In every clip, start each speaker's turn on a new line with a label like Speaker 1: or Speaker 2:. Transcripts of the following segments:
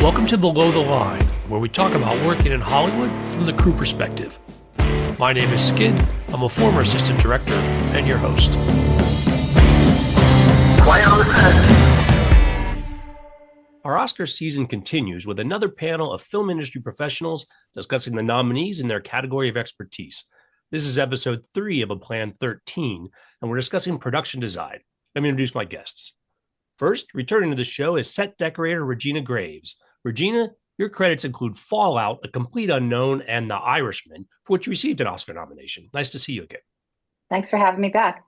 Speaker 1: Welcome to Below the Line, where we talk about working in Hollywood from the crew perspective. My name is Skid. I'm a former assistant director and your host.
Speaker 2: Quiet on the set.
Speaker 1: Our Oscar season continues with another panel of film industry professionals discussing the nominees in their category of expertise. This is episode 3 of a planned 13, and we're discussing production design. Let me introduce my guests. First, returning to the show is set decorator Regina Graves. Regina, your credits include Fallout, A Complete Unknown, and The Irishman, for which you received an Oscar nomination. Nice to see you again.
Speaker 3: Thanks for having me back.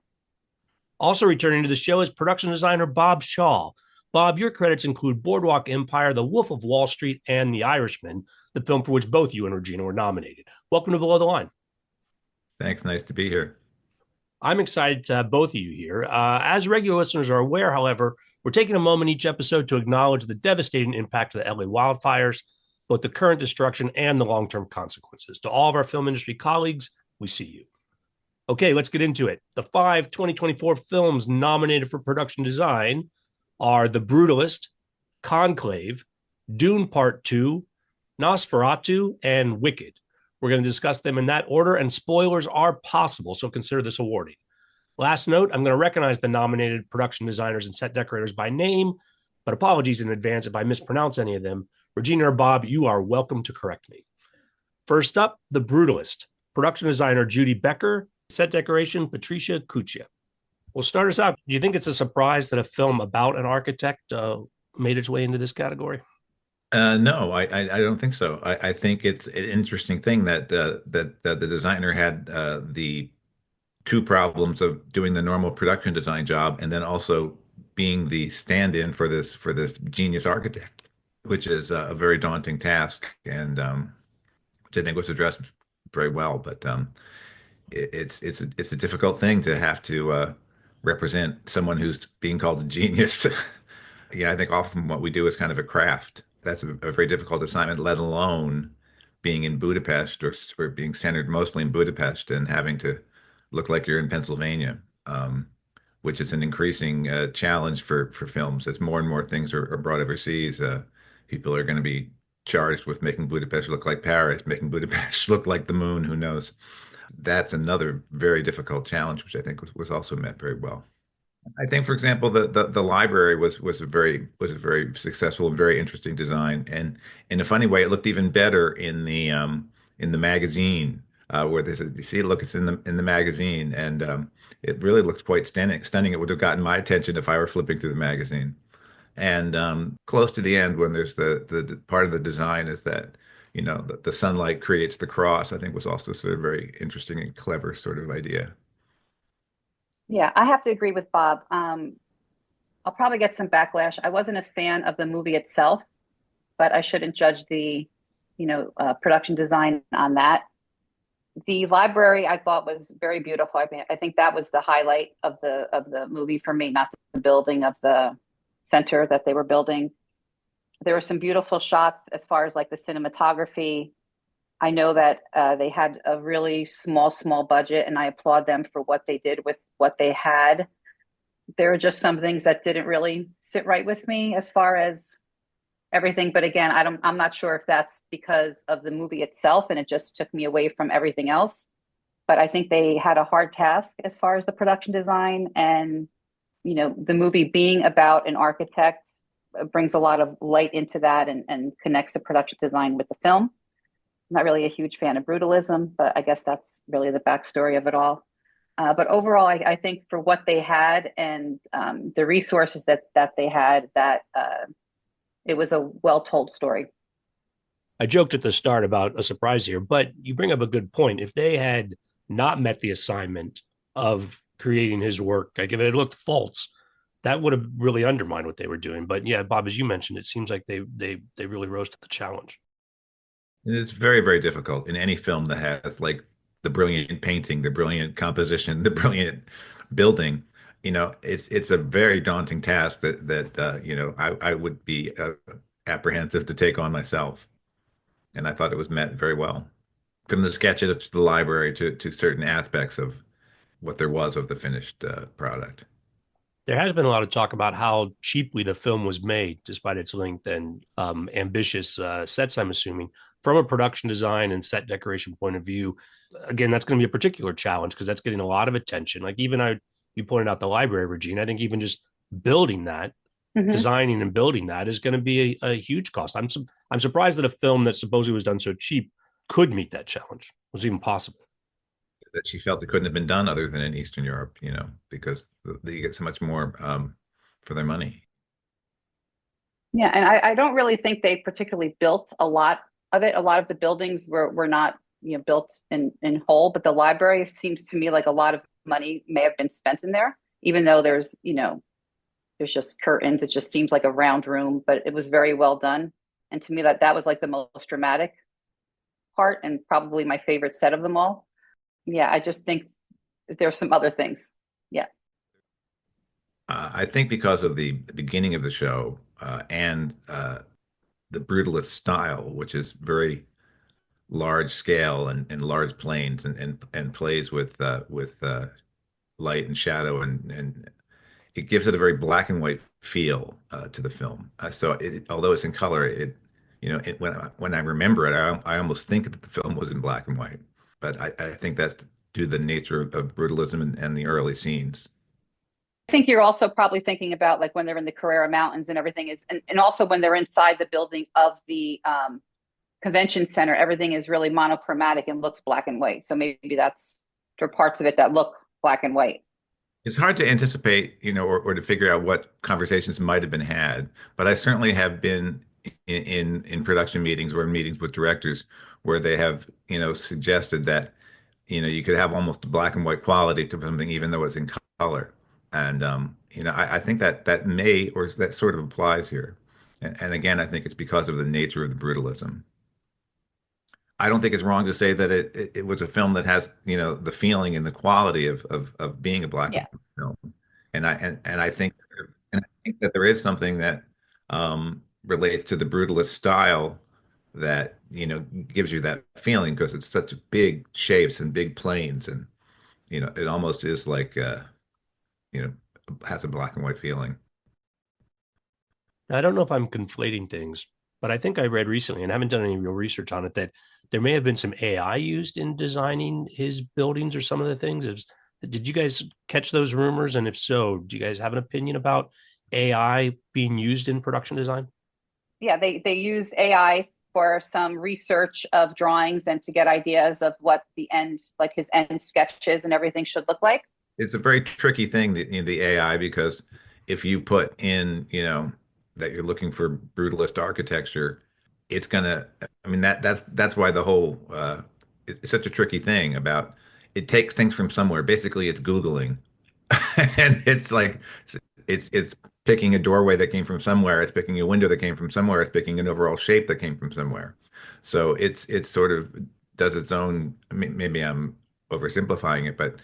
Speaker 1: Also returning to the show is production designer Bob Shaw. Bob, your credits include Boardwalk Empire, The Wolf of Wall Street, and The Irishman, the film for which both you and Regina were nominated. Welcome to Below the Line.
Speaker 4: Thanks. Nice to be here.
Speaker 1: I'm excited to have both of you here. As regular listeners are aware, however, we're taking a moment each episode to acknowledge the devastating impact of the LA wildfires, both the current destruction and the long-term consequences. To all of our film industry colleagues, we see you. Okay, let's get into it. The 5 2024 films nominated for production design are The Brutalist, Conclave, Dune Part 2, Nosferatu, and Wicked. We're going to discuss them in that order, and spoilers are possible, so consider this awarding. Last note, I'm going to recognize the nominated production designers and set decorators by name, but apologies in advance if I mispronounce any of them. Regina or Bob, you are welcome to correct me. First up, The Brutalist. Production designer Judy Becker, set decoration Patricia Cuccia. Well, start us out. Do you think it's a surprise that a film about an architect made its way into this category?
Speaker 4: No, I don't think so. I think it's an interesting thing that the designer had the two problems of doing the normal production design job and then also being the stand-in for this genius architect, which is a very daunting task, and which I think was addressed very well. But it's a difficult thing to have to represent someone who's being called a genius. Yeah, I think often what we do is kind of a craft. That's a very difficult assignment, let alone being in Budapest or being centered mostly in Budapest and having to look like you're in Pennsylvania, which is an increasing challenge for films. As more and more things are brought overseas, people are going to be charged with making Budapest look like Paris, making Budapest look like the moon. Who knows? That's another very difficult challenge, which I think was also met very well. I think, for example, the library was a very successful and very interesting design, and in a funny way, it looked even better in the magazine where there's you see, look, it's in the magazine, and it really looks quite stunning. Stunning. It would have gotten my attention if I were flipping through the magazine. And close to the end, when there's the part of the design is that the sunlight creates the cross, I think was also sort of very interesting and clever sort of idea.
Speaker 3: Yeah, I have to agree with Bob. I'll probably get some backlash. I wasn't a fan of the movie itself, but I shouldn't judge the, production design on that. The library I thought was very beautiful. I think that was the highlight of the movie for me, not the building of the center that they were building. There were some beautiful shots as far as like the cinematography. I know that they had a really small budget, and I applaud them for what they did with what they had. There are just some things that didn't really sit right with me as far as everything. But again, I'm not sure if that's because of the movie itself and it just took me away from everything else. But I think they had a hard task as far as the production design, and the movie being about an architect brings a lot of light into that and connects the production design with the film. I'm not really a huge fan of brutalism, but I guess that's really the backstory of it all. But overall, I think for what they had and the resources that they had, that it was a well-told story.
Speaker 1: I joked at the start about a surprise here, but you bring up a good point. If they had not met the assignment of creating his work, like if it had looked false, that would have really undermined what they were doing. But yeah, Bob, as you mentioned, it seems like they really rose to the challenge.
Speaker 4: It's very, very difficult in any film that has like the brilliant painting, the brilliant composition, the brilliant building. It's a very daunting task that I would be apprehensive to take on myself. And I thought it was met very well. From the sketches to the library to certain aspects of what there was of the finished product.
Speaker 1: There has been a lot of talk about how cheaply the film was made, despite its length and ambitious sets, I'm assuming. From a production design and set decoration point of view, again, that's going to be a particular challenge because that's getting a lot of attention. Like you pointed out the library, Regina. I think even just building that,
Speaker 3: Hmm.
Speaker 1: designing and building that is going to be a huge cost. I'm surprised that a film that supposedly was done so cheap could meet that challenge. Was even possible.
Speaker 4: That she felt it couldn't have been done other than in Eastern Europe, because they get so much more for their money.
Speaker 3: Yeah, and I don't really think they particularly built a lot of it. A lot of the buildings were not, built in whole, but the library seems to me like a lot of money may have been spent in there, even though there's just curtains. It just seems like a round room, but it was very well done. And to me, that was like the most dramatic part and probably my favorite set of them all. Yeah, I just think there's some other things. Yeah.
Speaker 4: I think because of the beginning of the show and the brutalist style, which is very large scale and large planes and plays with light and shadow and it gives it a very black and white feel to the film. Although it's in color, when I remember it, I almost think that the film was in black and white. But I think that's due to the nature of brutalism and the early scenes.
Speaker 3: I think you're also probably thinking about like when they're in the Carrera Mountains and everything is, and also when they're inside the building of the convention center, everything is really monochromatic and looks black and white. So maybe that's there are parts of it that look black and white.
Speaker 4: It's hard to anticipate, or to figure out what conversations might have been had, but I certainly have been in production meetings or in meetings with directors where they have, suggested that, you could have almost a black and white quality to something even though it's in color. And I think that may or that sort of applies here. And again, I think it's because of the nature of the brutalism. I don't think it's wrong to say that it was a film that has, the feeling and the quality of being a black and
Speaker 3: Yeah.
Speaker 4: white film. And I think that there is something that relates to the brutalist style that, gives you that feeling because it's such big shapes and big planes and it almost is like you know, has a black and white feeling.
Speaker 1: I don't know if I'm conflating things, but I think I read recently and haven't done any real research on it that there may have been some AI used in designing his buildings or some of the things. Did you guys catch those rumors? And if so, do you guys have an opinion about AI being used in production design?
Speaker 3: Yeah, they use AI for some research of drawings and to get ideas of what the end, like his end sketches and everything should look like.
Speaker 4: It's a very tricky thing, the AI, because if you put in, that you're looking for brutalist architecture, it's gonna, I mean, that's why the whole, it's such a tricky thing about it takes things from somewhere. Basically, it's Googling. And it's like it's picking a doorway that came from somewhere, it's picking a window that came from somewhere, it's picking an overall shape that came from somewhere. So it's sort of does its own, maybe I'm oversimplifying it, but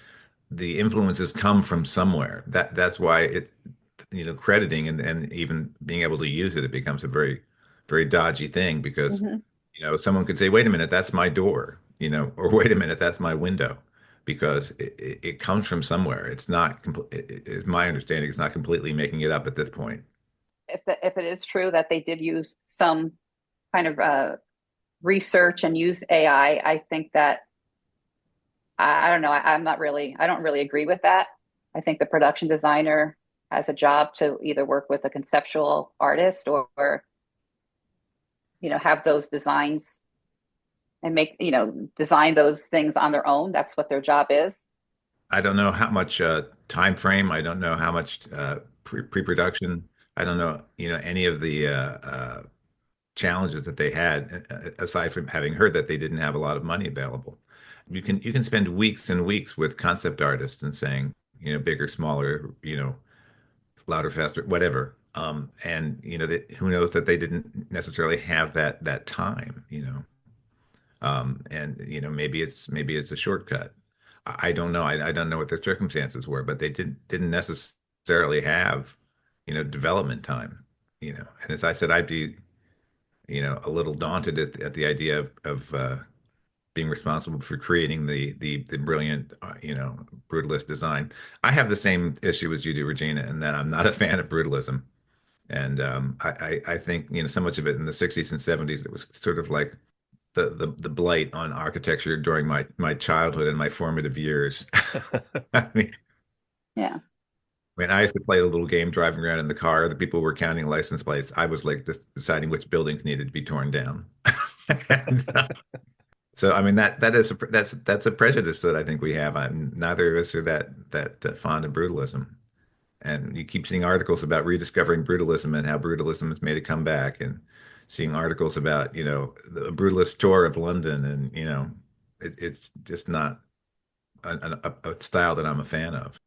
Speaker 4: the influences come from somewhere. That's why crediting and even being able to use it, it becomes a very, very dodgy thing because,
Speaker 3: Hmm.
Speaker 4: someone could say, wait a minute, that's my door, or wait a minute, that's my window, because it comes from somewhere. It's not it's my understanding, it's not completely making it up at this point.
Speaker 3: If it is true that they did use some kind of research and use AI, I think that I don't know. I don't really agree with that. I think the production designer has a job to either work with a conceptual artist or have those designs and make, design those things on their own. That's what their job is.
Speaker 4: I don't know how much time frame. I don't know how much pre-production. I don't know, any of the challenges that they had, aside from having heard that they didn't have a lot of money available. You can spend weeks and weeks with concept artists and saying, bigger, smaller, louder, faster, whatever. And who knows that they didn't necessarily have that time, and maybe it's a shortcut. I don't know. I don't know what their circumstances were, but they didn't necessarily have, development time, And as I said, I'd be, a little daunted at the idea of being responsible for creating the brilliant, brutalist design. I have the same issue as you do, Regina, in that I'm not a fan of brutalism. And I think, so much of it in the 60s and 70s, it was sort of like the blight on architecture during my childhood and my formative years. I mean,
Speaker 3: Yeah.
Speaker 4: I used to play a little game driving around in the car. The people were counting license plates. I was like just deciding which buildings needed to be torn down. And, so I mean that is that's a prejudice that I think we have. Neither of us are that fond of brutalism. And you keep seeing articles about rediscovering brutalism and how brutalism has made a comeback, and seeing articles about, the brutalist tour of London, and it's just not a style that I'm a fan of.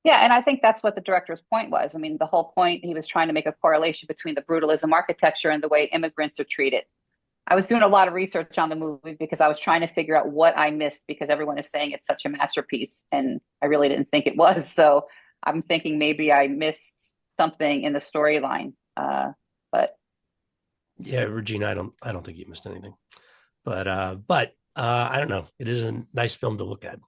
Speaker 3: Yeah, and I think that's what the director's point was. I mean, the whole point, he was trying to make a correlation between the brutalism architecture and the way immigrants are treated. I was doing a lot of research on the movie because I was trying to figure out what I missed because everyone is saying it's such a masterpiece, and I really didn't think it was. So I'm thinking maybe I missed something in the storyline. But
Speaker 1: Yeah, Regina, I don't think you missed anything. But I don't know. It is a nice film to look at.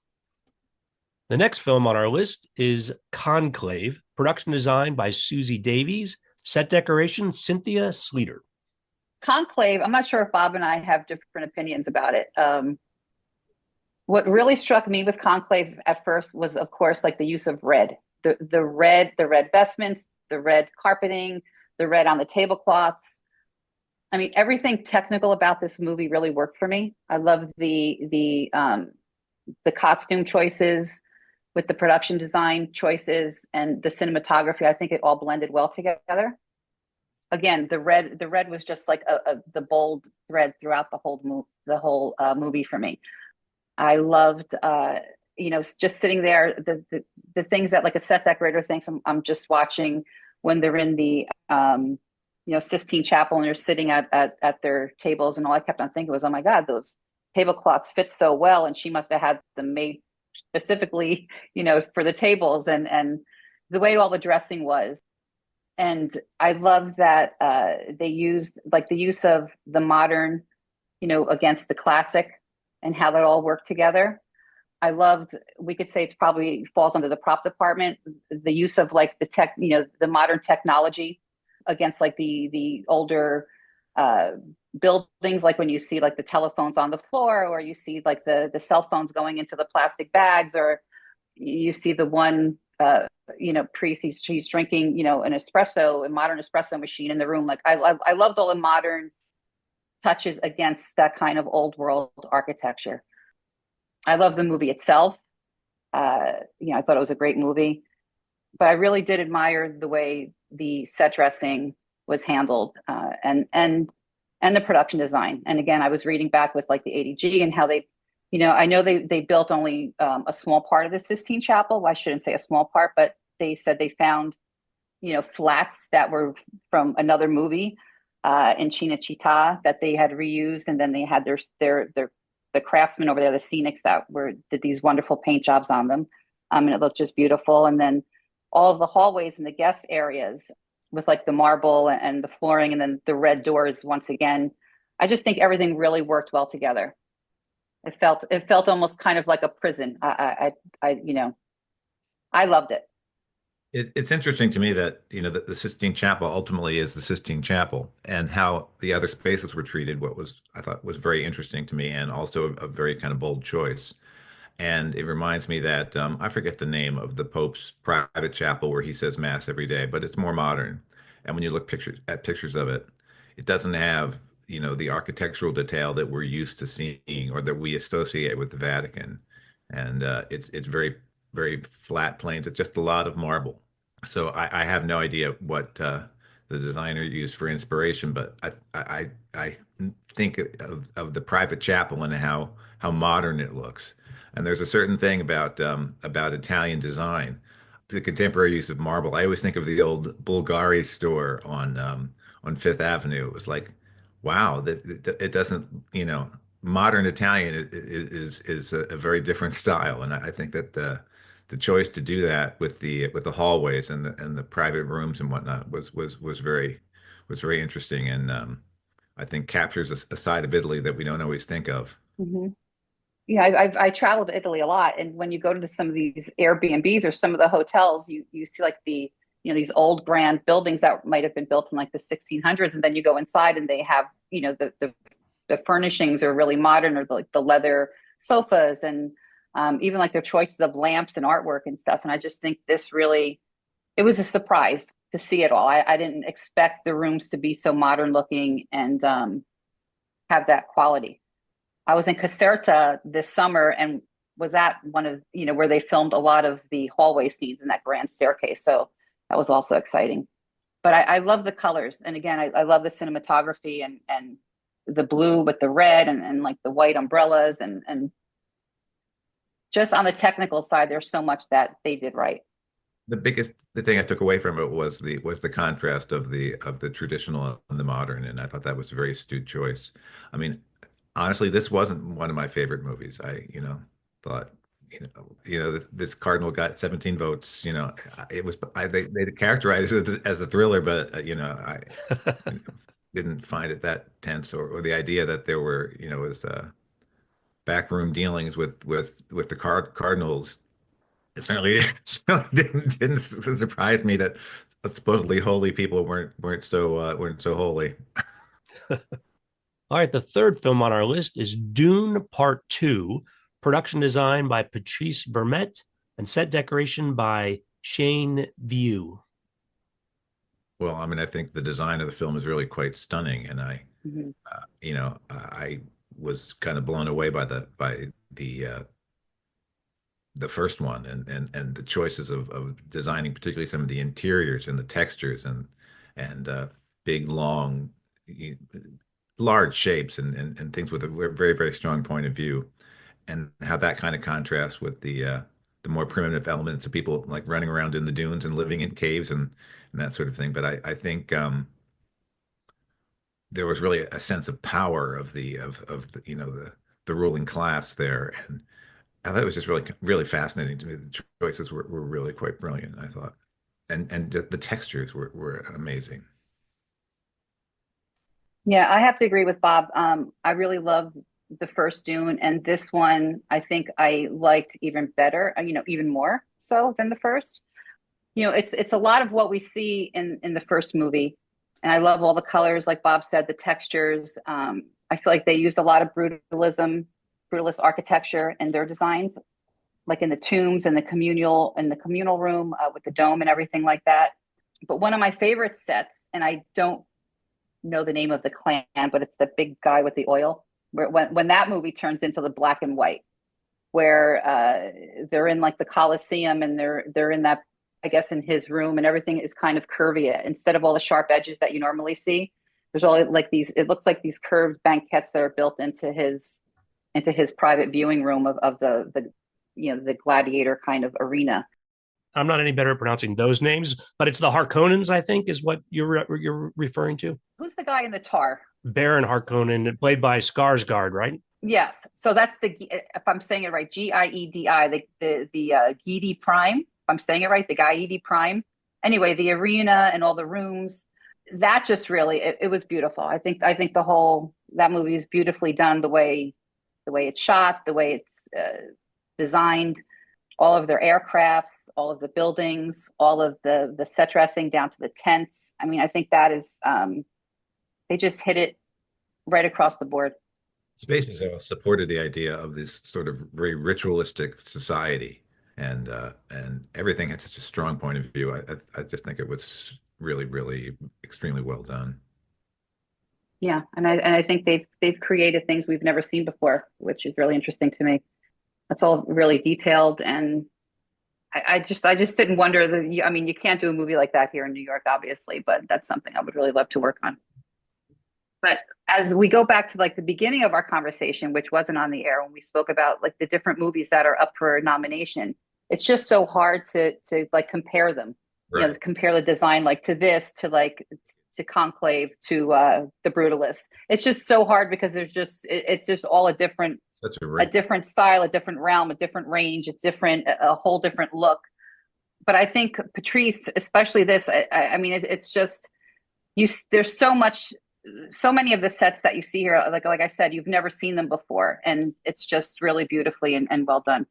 Speaker 1: The next film on our list is Conclave, production design by Susie Davies, set decoration Cynthia Sleater.
Speaker 3: Conclave, I'm not sure if Bob and I have different opinions about it. What really struck me with Conclave at first was, of course, like the use of red, the red vestments, the red carpeting, the red on the tablecloths. I mean, everything technical about this movie really worked for me. I loved the costume choices with the production design choices and the cinematography. I think it all blended well together. Again, the red was just like the bold thread throughout the whole movie for me. I loved, just sitting there, the things that like a set decorator thinks I'm just watching when they're in the, Sistine Chapel and they're sitting at their tables. And all I kept on thinking was, oh my God, those tablecloths fit so well. And she must have had them made specifically, for the tables, and the way all the dressing was. And I loved that they used like the use of the modern, against the classic, and how that all worked together. I loved, we could say it probably falls under the prop department, the use of like the modern technology against like the older buildings, like when you see like the telephones on the floor, or you see like the cell phones going into the plastic bags, or you see the one priest, he's drinking, a modern espresso machine in the room. Like I loved all the modern touches against that kind of old world architecture. I love the movie itself. I thought it was a great movie, but I really did admire the way the set dressing was handled, and the production design. And again, I was reading back with like the ADG and how they, I know they built only a small part of the Sistine Chapel. Well, I shouldn't say a small part, but they said they found, flats that were from another movie in Cinecittà that they had reused, and then they had the craftsmen over there, the scenics that did these wonderful paint jobs on them, and it looked just beautiful. And then all of the hallways and the guest areas with like the marble and the flooring, and then the red doors once again. I just think everything really worked well together. It felt almost kind of like a prison. I loved it.
Speaker 4: It's interesting to me that, that the Sistine Chapel ultimately is the Sistine Chapel, and how the other spaces were treated, what was, I thought, was very interesting to me, and also a very kind of bold choice. And it reminds me that I forget the name of the Pope's private chapel where he says Mass every day, but it's more modern. And when you look pictures of it, it doesn't have, the architectural detail that we're used to seeing or that we associate with the Vatican. And it's very, very flat plains. It's just a lot of marble. So I have no idea what the designer used for inspiration, but I think of the private chapel and how modern it looks. And there's a certain thing about Italian design, the contemporary use of marble. I always think of the old Bulgari store on Fifth Avenue. It was like, wow, that it doesn't, modern Italian is a very different style, and I think that the choice to do that with the hallways and the private rooms and whatnot was very interesting, and I think captures a side of Italy that we don't always think of.
Speaker 3: Hmm. Yeah, I traveled to Italy a lot, and when you go to some of these Airbnbs or some of the hotels, you see like the these old grand buildings that might have been built in like the 1600s, and then you go inside and they have the furnishings are really modern, or like the leather sofas, and even like their choices of lamps and artwork and stuff. And I just think this really, it was a surprise to see it all. I didn't expect the rooms to be so modern looking and have that quality. I was in Caserta this summer and was at one of, where they filmed a lot of the hallway scenes in that grand staircase. So that was also exciting. But I love the colors. And again, I love the cinematography and the blue with the red and like the white umbrellas. And just on the technical side, there's so much that they did right.
Speaker 4: The thing I took away from it was the contrast of the traditional and the modern, and I thought that was a very astute choice. I mean, honestly, this wasn't one of my favorite movies. Thought, this Cardinal got 17 votes. It was they characterized it as a thriller, but I didn't find it that tense, or the idea that there were, was backroom dealings with the Cardinals. It certainly, certainly didn't surprise me that supposedly holy people weren't so holy.
Speaker 1: All right, the third film on our list is Dune Part 2, production design by Patrice Bermet and set decoration by Shane View.
Speaker 4: Well, I mean, I think the design of the film is really quite stunning, and
Speaker 3: Mhm.
Speaker 4: I was kind of blown away by the first one, and the choices of designing, particularly some of the interiors and the textures and big, long, large shapes and things with a very, very strong point of view, and how that kind of contrasts with the more primitive elements of people like running around in the dunes and living in caves and that sort of thing. But I think there was really a sense of power of the ruling class there, and I thought it was just really really fascinating to me. The choices were really quite brilliant, I thought, and the textures were amazing.
Speaker 3: Yeah, I have to agree with Bob. I really love the first Dune, and this one I think I liked even better. Even more so than the first. It's a lot of what we see in the first movie, and I love all the colors, like Bob said, the textures. I feel like they used a lot of brutalist architecture in their designs, like in the tombs and the communal room with the dome and everything like that. But one of my favorite sets, and I don't know the name of the clan, but it's the big guy with the oil. Where when that movie turns into the black and white, where they're in like the Coliseum and they're in that, I guess, in his room, and everything is kind of curvy instead of all the sharp edges that you normally see. There's all like these. It looks like these curved banquettes that are built into his private viewing room of the gladiator kind of arena.
Speaker 1: I'm not any better at pronouncing those names, but it's the Harkonnens, I think, is what you're referring to.
Speaker 3: Who's the guy in the tar?
Speaker 1: Baron Harkonnen, played by Skarsgård, right?
Speaker 3: Yes. So that's if I'm saying it right, Giedi, the Giedi Prime. If I'm saying it right, the Giedi Prime. Anyway, the arena and all the rooms, that just really, it was beautiful. I think the whole, that movie is beautifully done, the way it's shot, the way it's designed, all of their aircrafts, all of the buildings, all of the set dressing down to the tents. I mean, I think that is they just hit it right across the board.
Speaker 4: Spaces supported the idea of this sort of very ritualistic society, and everything had such a strong point of view. I just think it was really, really extremely well done.
Speaker 3: Yeah, and I think they've created things we've never seen before, which is really interesting to me. It's all really detailed, and I just sit and wonder that. I mean, you can't do a movie like that here in New York, obviously, but that's something I would really love to work on. But as we go back to like the beginning of our conversation, which wasn't on the air when we spoke about like the different movies that are up for nomination, it's just so hard to like compare them.
Speaker 4: Right.
Speaker 3: Compare the design like to this to like to Conclave to the Brutalist. It's just so hard because it's just all
Speaker 4: Such a
Speaker 3: a
Speaker 4: rich.
Speaker 3: different style, a different realm, a different range, a whole different look. But I think Patrice, especially this, I mean, it's just you. There's so much so many of the sets that you see here, like I said, you've never seen them before, and it's just really beautifully and well done.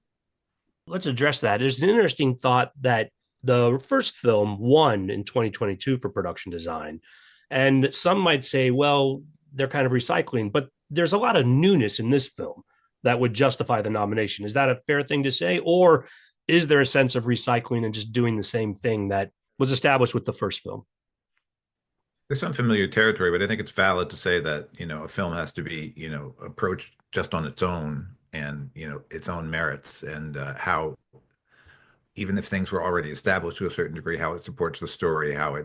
Speaker 1: Let's address that. There's an interesting thought that the first film won in 2022 for production design. And some might say, well, they're kind of recycling, but there's a lot of newness in this film that would justify the nomination. Is that a fair thing to say? Or is there a sense of recycling and just doing the same thing that was established with the first film?
Speaker 4: There's unfamiliar territory, but I think it's valid to say that, a film has to be, approached just on its own and, its own merits and how, even if things were already established to a certain degree, how it supports the story, how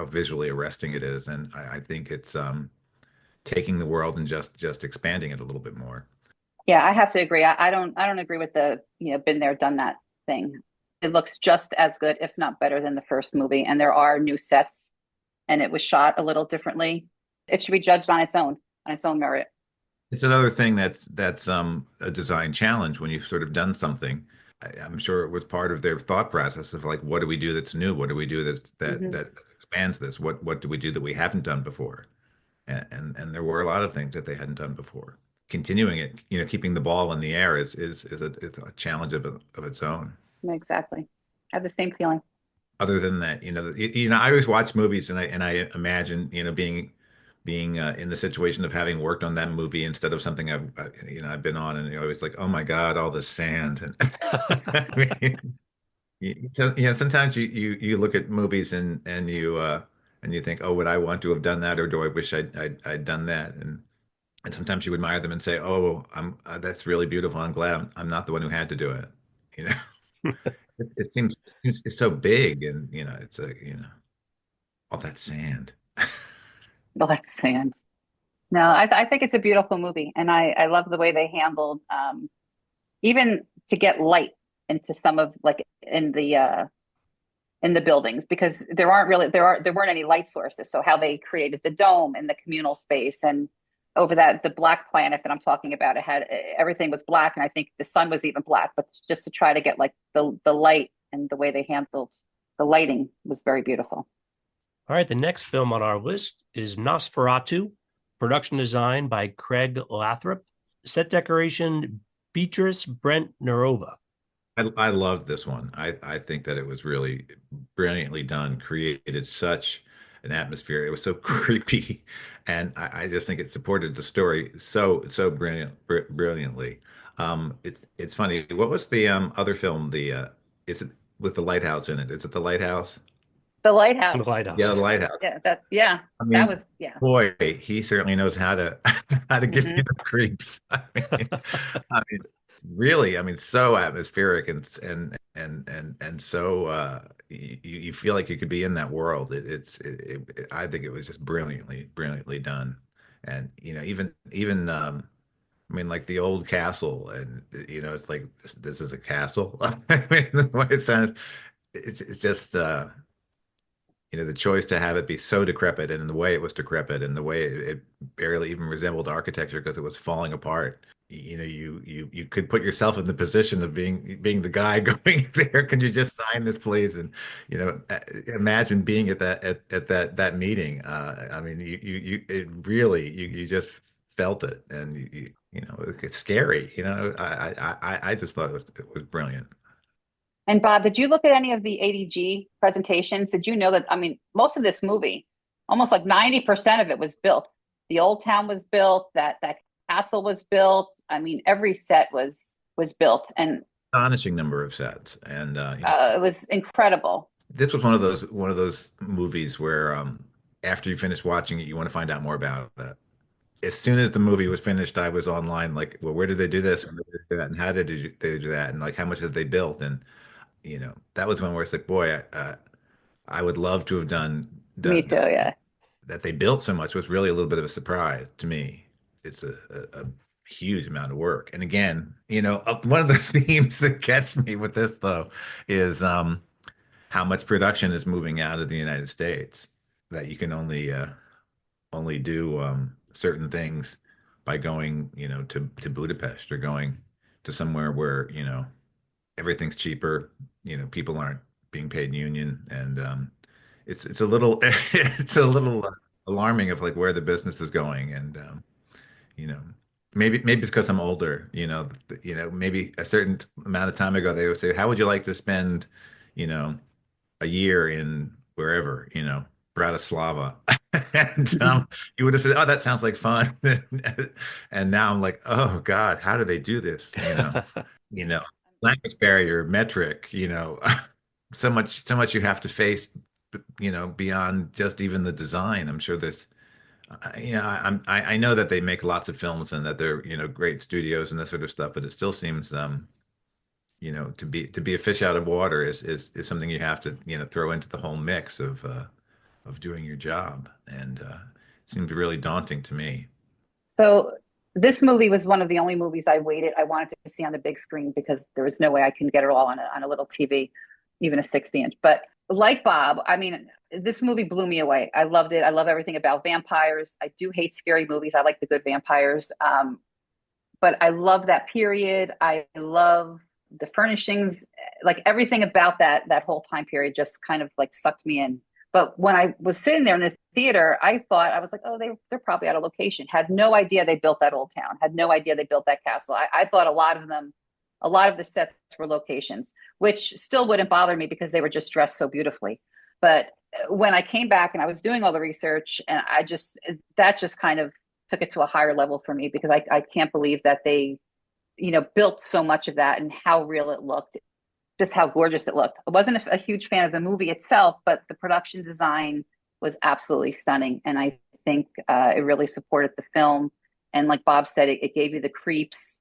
Speaker 4: visually arresting it is. And I think it's taking the world and just expanding it a little bit more.
Speaker 3: Yeah, I have to agree. I don't agree with the, been there, done that thing. It looks just as good, if not better than the first movie. And there are new sets and it was shot a little differently. It should be judged on its own merit.
Speaker 4: It's another thing that's a design challenge when you've sort of done something. I'm sure it was part of their thought process of like, what do we do that's new? What do we do that expands this? What do we do that we haven't done before? And there were a lot of things that they hadn't done before. Continuing it, keeping the ball in the air is a challenge of its own.
Speaker 3: Exactly. I have the same feeling.
Speaker 4: Other than that, I always watch movies and I imagine, being in the situation of having worked on that movie instead of something I've been on, and you're always like, oh my God, all the sand. And I mean, sometimes you look at movies and you think, oh, would I want to have done that, or do I wish I'd done that? And sometimes you admire them and say, oh, I'm that's really beautiful. I'm glad I'm not the one who had to do it. You know, it seems it's so big, and it's all that sand.
Speaker 3: Well, that's sand. No, I think it's a beautiful movie, and I love the way they handled even to get light into some of like in the buildings, because there weren't any light sources. So how they created the dome and the communal space, and over that the black planet that I'm talking about, it had everything was black, and I think the sun was even black. But just to try to get like the light, and the way they handled the lighting was very beautiful.
Speaker 1: All right, the next film on our list is Nosferatu, production design by Craig Lathrop, set decoration Beatrice Brent Nerova.
Speaker 4: I love this one. I think that it was really brilliantly done, created such an atmosphere. It was so creepy, and I just think it supported the story so brilliantly. It's funny. What was the other film? Is it with the lighthouse in it? Is it the lighthouse?
Speaker 3: The
Speaker 1: The
Speaker 3: lighthouse.
Speaker 1: Lighthouse.
Speaker 4: Yeah, the lighthouse.
Speaker 3: Yeah,
Speaker 4: I
Speaker 3: that
Speaker 4: mean,
Speaker 3: was, yeah.
Speaker 4: boy, he certainly knows how to how to give you
Speaker 3: Hmm.
Speaker 4: the creeps. I mean, really, I mean, so atmospheric and so you feel like you could be in that world. I think it was just brilliantly done. And even I mean, like the old castle, and it's like this is a castle. I mean, the way it sounds, it's just the choice to have it be so decrepit, and in the way it was decrepit, and the way it barely even resembled architecture because it was falling apart. You could put yourself in the position of being the guy going there. Can you just sign this, please? And imagine being at that meeting. I mean, you it really you just felt it, and it's scary. I just thought it was brilliant.
Speaker 3: And Bob, did you look at any of the ADG presentations? Did you know that, I mean, most of this movie, almost like 90% of it was built. The old town was built, that castle was built. I mean, every set was built, and
Speaker 4: Astonishing number of sets, and
Speaker 3: it was incredible.
Speaker 4: this was one of those movies where after you finish watching it, you want to find out more about it. As soon as the movie was finished, I was online like, well, where did they do this? And where did they do that? And how did they do that? And like, how much did they build? And that was one where it's like, boy, I would love to have
Speaker 3: Me
Speaker 4: done
Speaker 3: too, yeah.
Speaker 4: that. They built so much was really a little bit of a surprise to me. It's a huge amount of work. And again, one of the themes that gets me with this though is how much production is moving out of the United States, that you can only do certain things by going, to Budapest, or going to somewhere where, everything's cheaper, people aren't being paid union, and it's a little it's a alarming of like where the business is going. And you know, maybe it's because I'm older, maybe a certain amount of time ago they would say, how would you like to spend, you know, a year in wherever, Bratislava. And you would have said, oh, that sounds like fun. And now I'm like, oh God, how do they do this? You know, language barrier, metric, so much you have to face, beyond just even the design. I'm sure there's I know that they make lots of films and that they're, great studios and this sort of stuff, but it still seems to be a fish out of water is something you have to, throw into the whole mix of doing your job. And it seems really daunting to me.
Speaker 3: So this movie was one of the only movies I wanted to see on the big screen because there was no way I can get it all on a little TV, even a 60-inch. But like Bob, I mean, this movie blew me away. I loved it. I love everything about vampires. I do hate scary movies. I like the good vampires. But I love that period. I love the furnishings, like everything about that whole time period just kind of like sucked me in. But when I was sitting there in the theater, I was like, oh, they're probably out of location. Had no idea they built that old town. Had no idea they built that castle. I thought a lot of the sets were locations, which still wouldn't bother me because they were just dressed so beautifully. But when I came back and I was doing all the research, and that just kind of took it to a higher level for me because I can't believe that they, built so much of that and how real it looked, just how gorgeous it looked. I wasn't a huge fan of the movie itself, but the production design was absolutely stunning. And I think it really supported the film. And like Bob said, it gave you the creeps,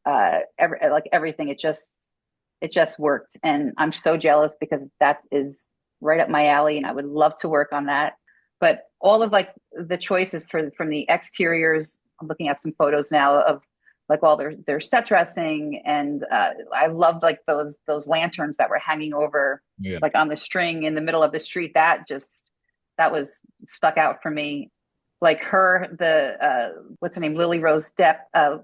Speaker 3: everything. It just worked. And I'm so jealous because that is right up my alley and I would love to work on that. But all of like the choices from the exteriors, I'm looking at some photos now of like all their set dressing, and I loved like those lanterns that were hanging over, like on the string in the middle of the street. That was stuck out for me. Like what's her name, Lily Rose Depp,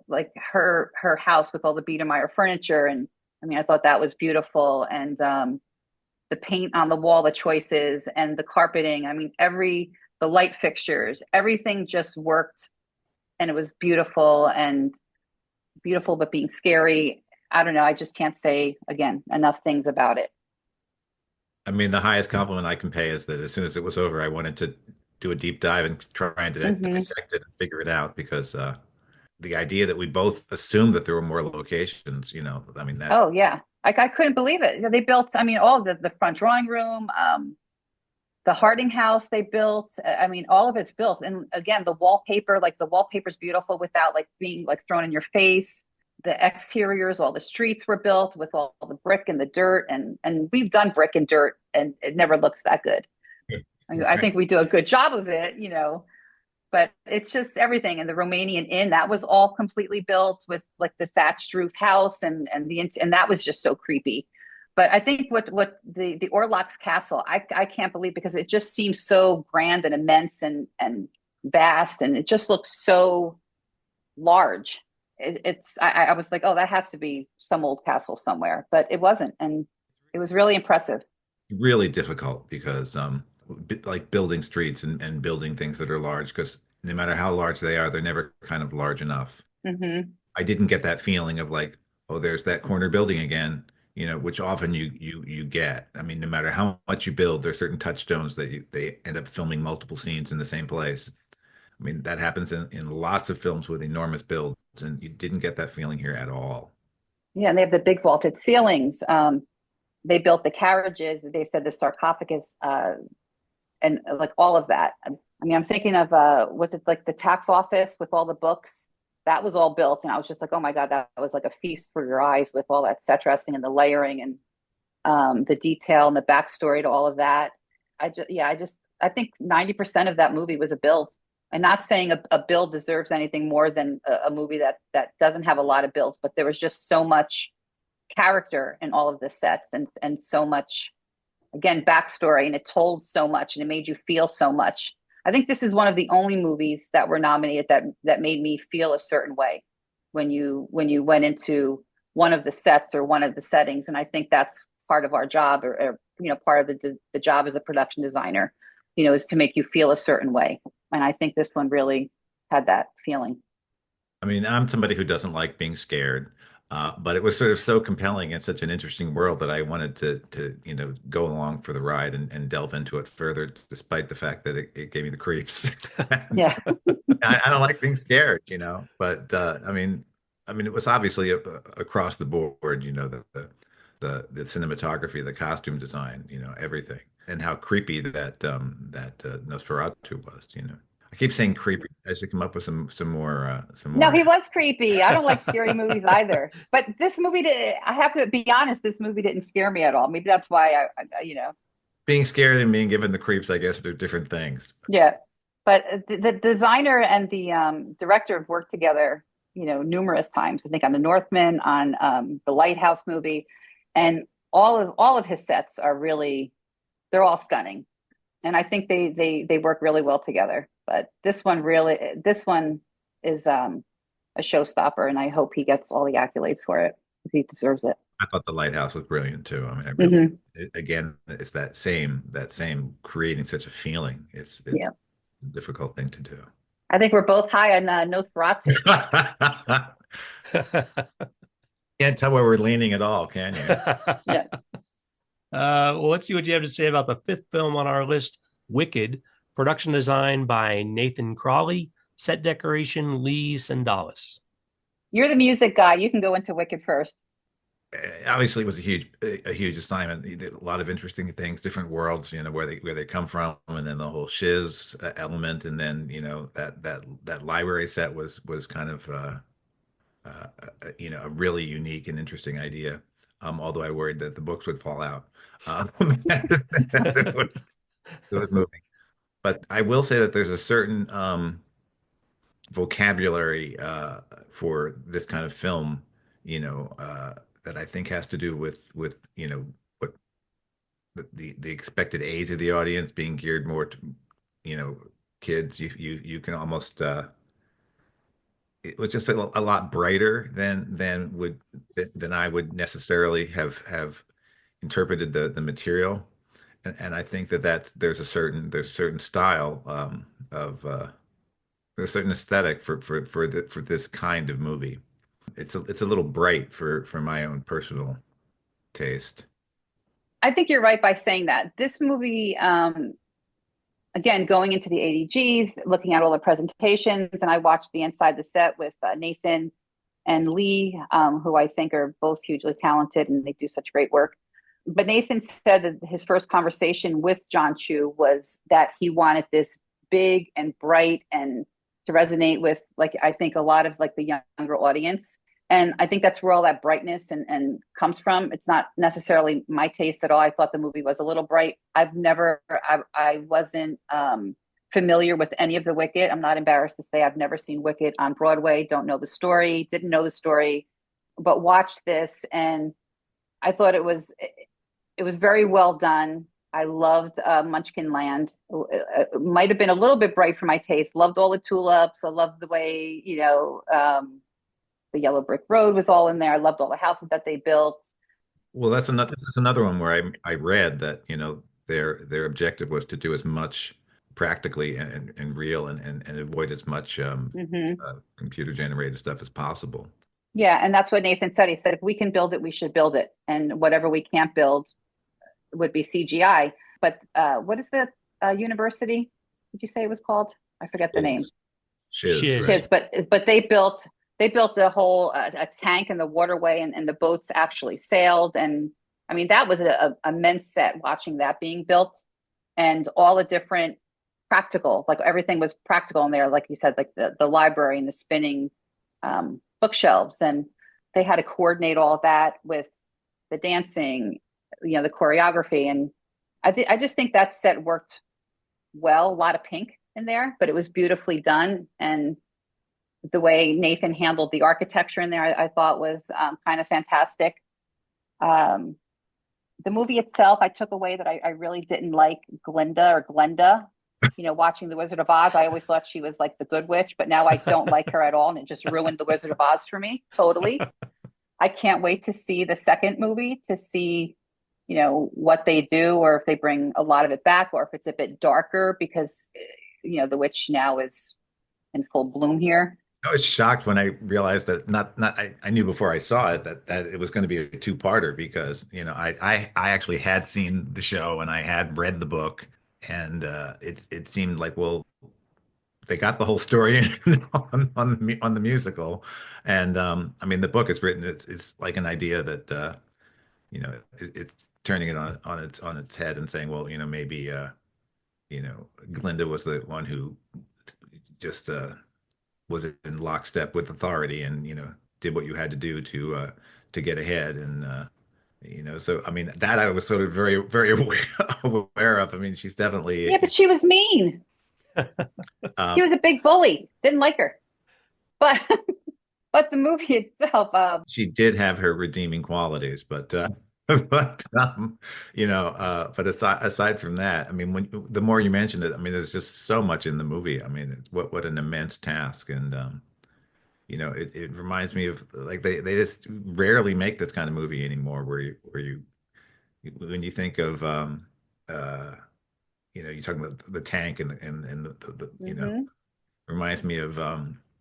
Speaker 3: like her house with all the Biedermeier furniture, and I mean I thought that was beautiful, and the paint on the wall, the choices, and the carpeting. I mean the light fixtures, everything just worked, and it was beautiful but being scary. I don't know. I just can't say again enough things about it.
Speaker 4: I mean, the highest compliment I can pay is that as soon as it was over, I wanted to do a deep dive and try and dissect it and figure it out because the idea that we both assumed that there were more locations, I mean that.
Speaker 3: Oh yeah, like I couldn't believe it. They built. I mean, all the front drawing room, the Harding house they built. I mean, all of it's built. And again, the wallpaper's beautiful without like being like thrown in your face. The exteriors, all the streets were built with all the brick and the dirt. And we've done brick and dirt and it never looks that good. I think we do a good job of it, but it's just everything. And the Romanian Inn, that was all completely built with like the thatched roof house and that was just so creepy. But I think what the Orlocks Castle, I can't believe because it just seems so grand and immense and vast, and it just looks so large. I was like, oh, that has to be some old castle somewhere, but it wasn't, and it was really impressive.
Speaker 4: Really difficult because like building streets and building things that are large, because no matter how large they are, they're never kind of large enough.
Speaker 3: Mm-hmm.
Speaker 4: I didn't get that feeling of like, oh, there's that corner building again. Which often you get. I mean, no matter how much you build, there's certain touchstones that they end up filming multiple scenes in the same place. I mean, that happens in lots of films with enormous builds, and you didn't get that feeling here at all.
Speaker 3: Yeah, and they have the big vaulted ceilings. They built the carriages. They said the sarcophagus, and like all of that. I mean, I'm thinking of was it like the tax office with all the books? That was all built, and I was just like, oh my God, that was like a feast for your eyes with all that set dressing and the layering and the detail and the backstory to all of that. I think 90% of that movie was a build. I'm not saying a build deserves anything more than a movie that doesn't have a lot of builds, but there was just so much character in all of the sets and so much, again, backstory, and it told so much and it made you feel so much. I think this is one of the only movies that were nominated that made me feel a certain way when you went into one of the sets or one of the settings. And I think that's part of our job or part of the job as a production designer, is to make you feel a certain way. And I think this one really had that feeling.
Speaker 4: I mean, I'm somebody who doesn't like being scared, but it was sort of so compelling and such an interesting world that I wanted to go along for the ride and delve into it further, despite the fact that it gave me the creeps. And
Speaker 3: Yeah.
Speaker 4: I don't like being scared, but I mean, it was obviously across the board, the cinematography, the costume design, everything, and how creepy that Nosferatu was. I keep saying creepy. I should come up with some more
Speaker 3: No, he was creepy. I don't like scary movies either. But this movie did, I have to be honest, this movie didn't scare me at all. Maybe that's why
Speaker 4: being scared and being given the creeps, I guess, are different things.
Speaker 3: yeah. But the designer and the director have worked together, numerous times. I think on The Northman, on the Lighthouse movie, and all of his sets are really, they're all stunning. And I think they work really well together. But this one is a showstopper, and I hope he gets all the accolades for it because he deserves it.
Speaker 4: I thought the Lighthouse was brilliant too. I mean,
Speaker 3: Hmm.
Speaker 4: again, it's that same creating such a feeling. It's
Speaker 3: Yeah,
Speaker 4: a difficult thing to do.
Speaker 3: I think we're both high on Nosferatu.
Speaker 4: Can't tell where we're leaning at all, can you?
Speaker 3: Yeah.
Speaker 1: Well, let's see what you have to say about the fifth film on our list, Wicked, production design by Nathan Crawley, set decoration Lee Sendalis.
Speaker 3: You're the music guy. You can go into Wicked first.
Speaker 4: Obviously, it was a huge assignment. He did a lot of interesting things, different worlds, where they come from, and then the whole shiz element, and then that library set was kind of a really unique and interesting idea. Although I worried that the books would fall out. It was moving. But I will say that there's a certain vocabulary for this kind of film, that I think has to do with what the expected age of the audience being geared more to, you know, kids. You can almost it was just a lot brighter than I would necessarily have interpreted the material. And I think there's a certain style of there's a certain aesthetic for this kind of movie. It's a little bright for my own personal taste.
Speaker 3: I think you're right by saying that. This movie, again, going into the ADGs, looking at all the presentations, and I watched the inside the set with Nathan and Lee, who I think are both hugely talented and they do such great work. But Nathan said that his first conversation with John Chu was that he wanted this big and bright and to resonate with, like, I think a lot of like the younger audience. And I think that's where all that brightness and comes from. It's not necessarily my taste at all. I thought the movie was a little bright. I wasn't familiar with any of the Wicked. I'm not embarrassed to say I've never seen Wicked on Broadway. Don't know the story, didn't know the story, but watched this and I thought it was very well done. I loved Munchkin Land. It might have been a little bit bright for my taste. Loved all the tulips. I loved the way, the yellow brick road was all in there. I loved all the houses that they built.
Speaker 4: Well, this is another one where I read that, their objective was to do as much practically and real and avoid as much
Speaker 3: Hmm.
Speaker 4: computer generated stuff as possible.
Speaker 3: Yeah, and that's what Nathan said. He said, if we can build it, we should build it. And whatever we can't build would be CGI. But what is the university? Did you say it was called? I forget the name.
Speaker 4: Shiz,
Speaker 1: Shiz.
Speaker 4: right?
Speaker 3: But they built the whole a tank in the waterway and the boats actually sailed. And I mean, that was a immense set watching that being built and all the different practical, like everything was practical in there. Like you said, like the library and the spinning bookshelves. And they had to coordinate all that with the dancing, the choreography. And I just think that set worked well, a lot of pink in there, but it was beautifully done. And the way Nathan handled the architecture in there, I thought was kind of fantastic. The movie itself, I took away that I really didn't like Glinda or Glenda. Watching The Wizard of Oz, I always thought she was like the good witch, but now I don't like her at all, and it just ruined The Wizard of Oz for me totally. I can't wait to see the second movie to see, what they do, or if they bring a lot of it back, or if it's a bit darker, because the witch now is in full bloom here.
Speaker 4: I was shocked when I realized that I knew before I saw it that it was going to be a two-parter because I actually had seen the show and I had read the book and it seemed like well they got the whole story on the musical and I mean the book is written it's like an idea that it's turning it on its head and saying well maybe Glinda was the one who just was in lockstep with authority and did what you had to do to get ahead and so I mean that I was sort of very very aware of. I mean she's
Speaker 3: Yeah,
Speaker 4: definitely
Speaker 3: but she was mean. She
Speaker 4: um
Speaker 3: was a big bully. Didn't like her. But but the movie itself,
Speaker 4: she did have her redeeming qualities but but but aside from that I mean when the more you mention it I mean there's just so much in the movie. I mean what an immense task and it reminds me of like they just rarely make this kind of movie anymore where you when you think of uh you're talking about the tank and the
Speaker 3: mhm.
Speaker 4: reminds me of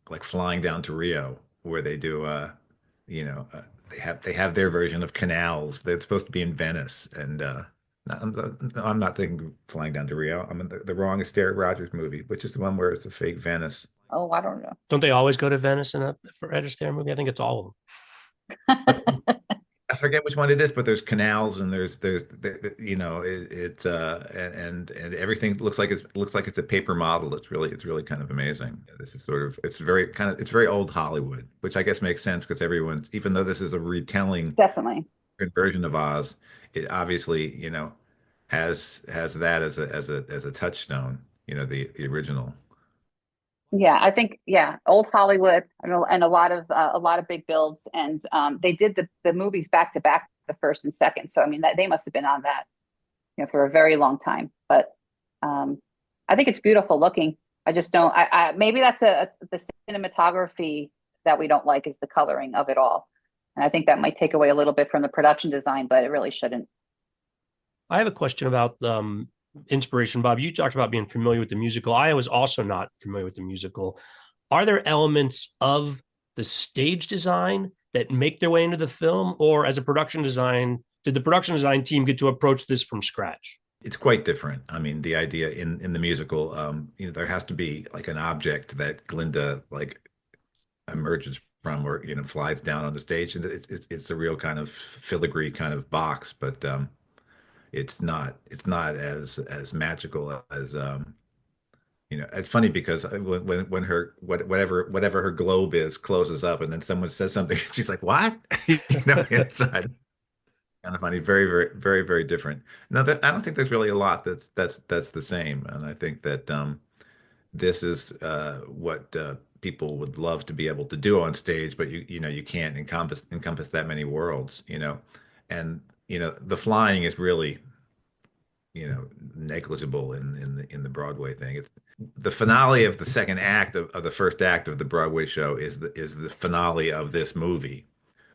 Speaker 4: like flying down to Rio where they do you know uh, they have their version of canals. They're supposed to be in Venice and I'm not thinking flying down to Rio. I'm in the wrong Astaire Rogers movie, which is the one where it's a fake Venice.
Speaker 3: Oh, I don't know.
Speaker 1: Don't they always go to Venice in a for Ed Astaire movie? I think it's all of them.
Speaker 4: I forget which one it is, but there's canals and and everything looks like it's a paper model. It's really kind of amazing. This is sort of it's very old Hollywood, which I guess makes sense because everyone's even though this is a retelling
Speaker 3: Definitely.
Speaker 4: version of Oz, it obviously has that as a touchstone. The original.
Speaker 3: Yeah, I think old Hollywood and a lot of big builds, and they did the movies back to back, the first and second. So I mean that they must have been on that for a very long time. But um, I think it's beautiful looking. I just don't. I maybe that's the cinematography that we don't like is the coloring of it all, and I think that might take away a little bit from the production design, but it really shouldn't.
Speaker 1: I have a question about inspiration, Bob. You talked about being familiar with the musical. I was also not familiar with the musical. Are there elements of the stage design that make their way into the film, or as a production design, did the production design team get to approach this from scratch?
Speaker 4: It's quite different. I mean, the idea in the musical, there has to be like an object that Glinda like emerges from or flies down on the stage, and it's a real kind of filigree kind of box, but it's not as magical as it's funny because when whatever her globe is closes up and then someone says something she's like what inside kind of funny very different. No, that I don't think there's really a lot that's the same, and I think that this is what people would love to be able to do on stage, but you can't encompass that many worlds, and the flying is really negligible in the Broadway thing. It's the finale of the second act of the first act of the Broadway show is the finale of this movie.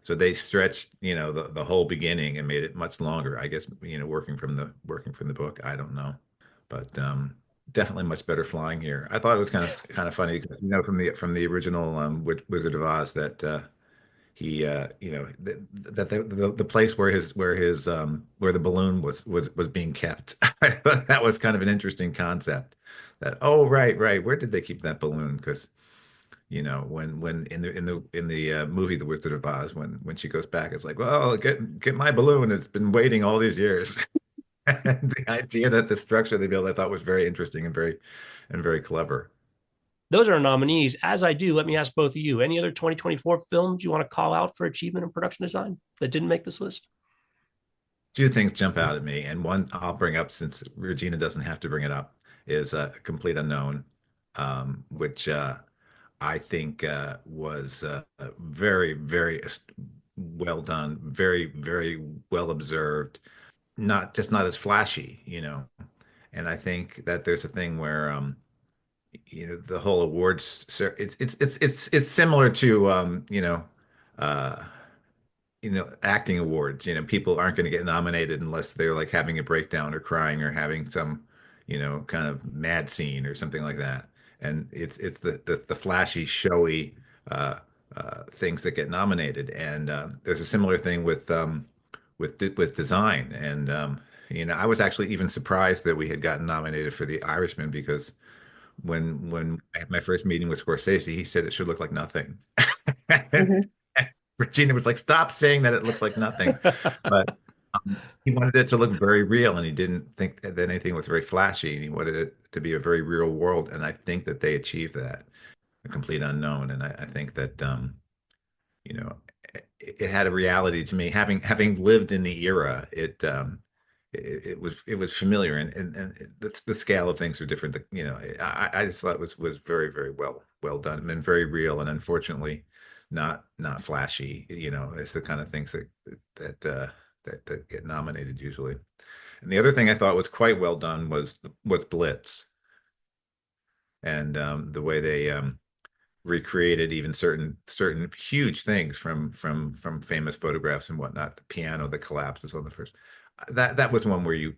Speaker 4: So they stretched, the whole beginning and made it much longer. I guess, working from the book. I don't know, but definitely much better flying here. I thought it was kind of funny, from the original Wizard of Oz that he that the place where the balloon was being kept. I thought that was kind of an interesting concept. That oh right where did they keep that balloon? Because when in the movie The Wizard of Oz when she goes back it's like well get my balloon, it's been waiting all these years. And the idea that the structure they built I thought was very interesting and very clever.
Speaker 1: Those are nominees. As I do, let me ask both of you, any other 2024 films you want to call out for achievement in production design that didn't make this list?
Speaker 4: Two things jump out at me, and one I'll bring up since Regina doesn't have to bring it up is Complete Unknown, which I think was very well done, very well observed, not as flashy, And I think that there's a thing where the whole awards it's similar to uh acting awards. People aren't going to get nominated unless they're like having a breakdown or crying or having some kind of mad scene or something like that. And it's the flashy, showy things that get nominated. And there's a similar thing with design. And I was actually even surprised that we had gotten nominated for The Irishman, because when I had my first meeting with Scorsese, he said it should look like nothing.
Speaker 3: Hmm.
Speaker 4: Regina was like, "Stop saying that it looks like nothing." But he wanted it to look very real, and he didn't think that anything was very flashy, and he wanted it to be a very real world. And I think that they achieved that, a complete unknown. And I think that you know, it had a reality to me. Having lived in the era, it was familiar, and the scale of things are different. I just thought it was very, very well done, and very real, and unfortunately not flashy. It's the kind of things that get nominated usually. And the other thing I thought was quite well done was Blitz, and the way they recreated even certain huge things from famous photographs and whatnot. The piano that collapses on the first. That was one where you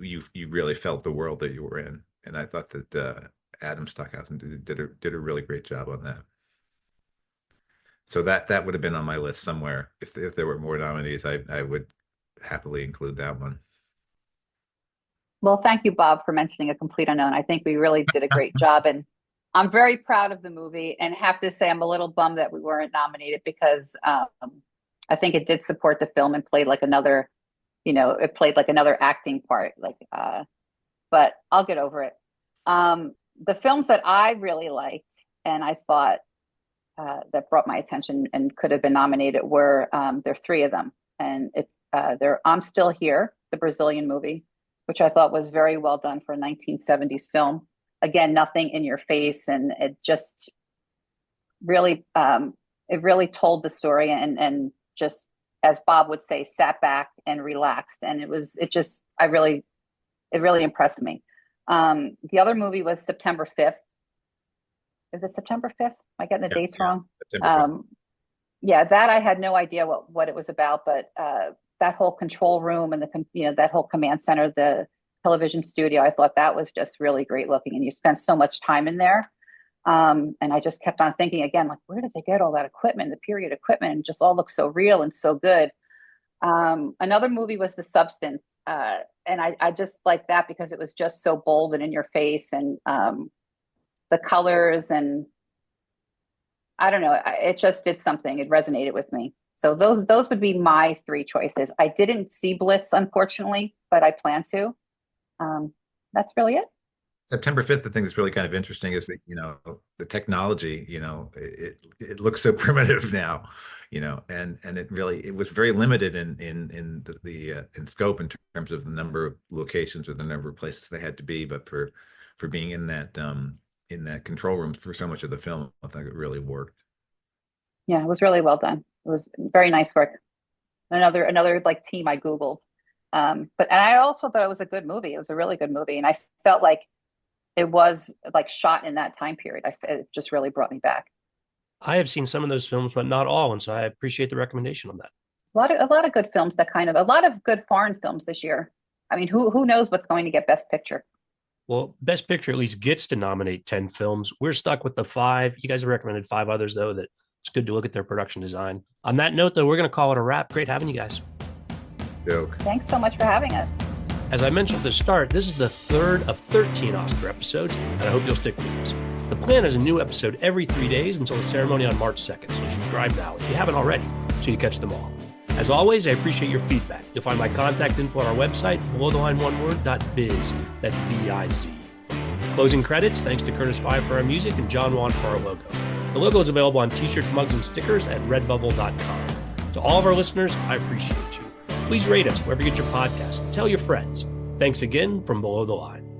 Speaker 4: really felt the world that you were in, and I thought that Adam Stockhausen did a really great job on that. So that would have been on my list somewhere. If there were more nominees, I would happily include that one.
Speaker 3: Well, thank you, Bob, for mentioning A Complete Unknown. I think we really did a great job, and I'm very proud of the movie, and have to say I'm a little bummed that we weren't nominated, because I think it did support the film and played like another, it played like another acting part. But I'll get over it. The films that I really liked and I thought that brought my attention and could have been nominated were there are three of them, and they're I'm Still Here, the Brazilian movie, which I thought was very well done for a 1970s film. Again, nothing in your face, and it just really told the story, and just, as Bob would say, sat back and relaxed, and it really impressed me. The other movie was September 5th. Is it September 5th? Am I getting the dates wrong?
Speaker 4: September 5th.
Speaker 3: Yeah, that I had no idea what it was about, but that whole control room and that whole command center, the television studio, I thought that was just really great looking, and you spent so much time in there. And I just kept on thinking again, like, where did they get all that equipment, the period equipment, and just all looks so real and so good. Another movie was The Substance, and I just liked that because it was just so bold and in your face, and the colors, and I don't know, it just did something. It resonated with me. So those would be my three choices. I didn't see Blitz, unfortunately, but I plan to. That's really it.
Speaker 4: September 5th, the thing that's really kind of interesting is that, the technology, it looks so primitive now, and it was very limited in scope in terms of the number of locations or the number of places they had to be. But for being in that control room for so much of the film, I think it really worked.
Speaker 3: Yeah, it was really well done. It was very nice work. Another like team I Googled. And I also thought it was a good movie. It was a really good movie. And I felt like it was like shot in that time period. It just really brought me back.
Speaker 1: I have seen some of those films, but not all. And so I appreciate the recommendation on that.
Speaker 3: A lot of good films a lot of good foreign films this year. I mean, who knows what's going to get Best Picture?
Speaker 1: Well, Best Picture at least gets to nominate 10 films. We're stuck with the 5. You guys have recommended 5 others, though, that it's good to look at their production design. On that note, though, we're going to call it a wrap. Great having you guys.
Speaker 4: Joke.
Speaker 3: Thanks so much for having us.
Speaker 1: As I mentioned at the start, this is the 3rd of 13 Oscar episodes, and I hope you'll stick with us. The plan is a new episode every 3 days until the ceremony on March 2nd, so subscribe now if you haven't already, so you catch them all. As always, I appreciate your feedback. You'll find my contact info on our website, belowtheline1word.biz. That's B-I-Z. Closing credits, thanks to Curtis Five for our music and John Wan for our logo. The logo is available on t-shirts, mugs, and stickers at redbubble.com. To all of our listeners, I appreciate you. Please rate us wherever you get your podcasts. Tell your friends. Thanks again from Below the Line.